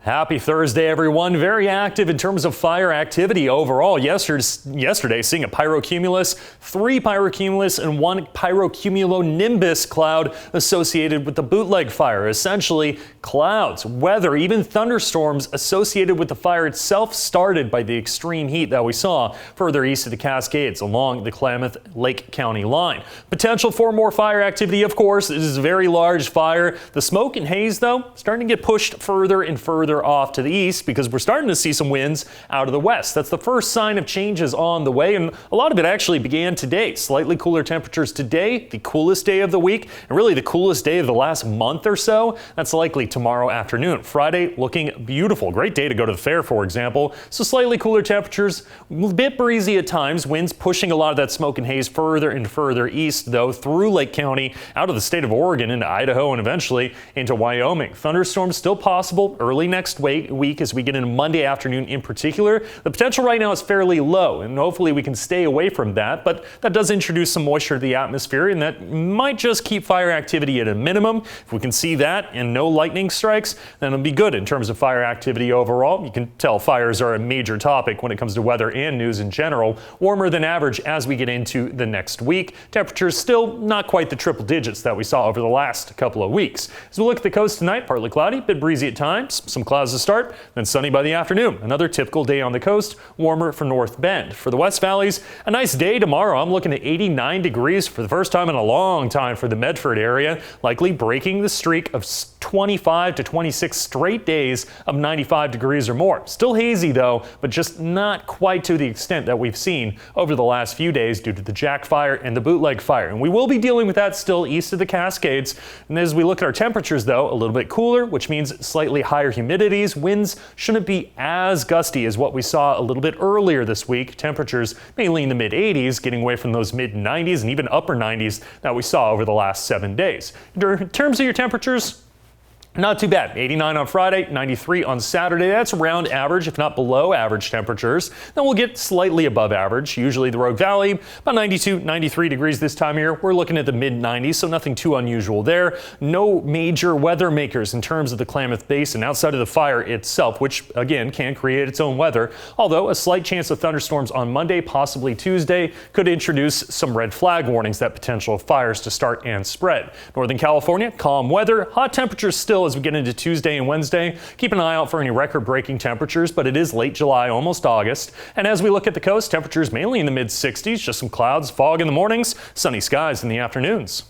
Happy Thursday, everyone. Very active in terms of fire activity overall. Yesterday, seeing a pyrocumulus, 3 pyrocumulus, and 1 pyrocumulonimbus cloud associated with the bootleg fire. Essentially, clouds, weather, even thunderstorms associated with the fire itself started by the extreme heat that we saw further east of the Cascades along the Klamath-Lake County line. Potential for more fire activity, of course. This is a very large fire. The smoke and haze, though, starting to get pushed further and further off to the east because we're starting to see some winds out of the west. That's the first sign of changes on the way, and a lot of it actually began today. Slightly cooler temperatures today, the coolest day of the week, and really the coolest day of the last month or so. That's likely tomorrow afternoon. Friday looking beautiful. Great day to go to the fair, for example. So slightly cooler temperatures, a bit breezy at times, winds pushing a lot of that smoke and haze further and further east, though, through Lake County, out of the state of Oregon into Idaho, and eventually into Wyoming. Thunderstorms still possible early next week as we get into Monday afternoon in particular. The potential right now is fairly low, and hopefully we can stay away from that, but that does introduce some moisture to the atmosphere, and that might just keep fire activity at a minimum. If we can see that and no lightning strikes, then it'll be good in terms of fire activity overall. You can tell fires are a major topic when it comes to weather and news in general. Warmer than average as we get into the next week. Temperatures still not quite the triple digits that we saw over the last couple of weeks. As we look at the coast tonight, partly cloudy, bit breezy at times, some clouds to start, then sunny by the afternoon. Another typical day on the coast, warmer for North Bend. For the West Valleys, a nice day tomorrow. I'm looking at 89 degrees for the first time in a long time for the Medford area, likely breaking the streak of 25 to 26 straight days of 95 degrees or more. Still hazy though, but just not quite to the extent that we've seen over the last few days due to the Jack fire and the bootleg fire. And we will be dealing with that still east of the Cascades. And as we look at our temperatures though, a little bit cooler, which means slightly higher humidities. Winds shouldn't be as gusty as what we saw a little bit earlier this week. Temperatures mainly in the mid 80s, getting away from those mid 90s and even upper 90s that we saw over the last 7 days. In terms of your temperatures, not too bad. 89 on Friday, 93 on Saturday. That's around average, if not below average temperatures. Then we'll get slightly above average. Usually the Rogue Valley, about 92, 93 degrees this time of year. We're looking at the mid 90s, so nothing too unusual there. No major weather makers in terms of the Klamath Basin outside of the fire itself, which again can create its own weather. Although a slight chance of thunderstorms on Monday, possibly Tuesday, could introduce some red flag warnings that potential fires to start and spread. Northern California, calm weather, hot temperatures still as we get into Tuesday and Wednesday. Keep an eye out for any record-breaking temperatures, but it is late July, almost August. And as we look at the coast, temperatures mainly in the mid-60s, just some clouds, fog in the mornings, sunny skies in the afternoons.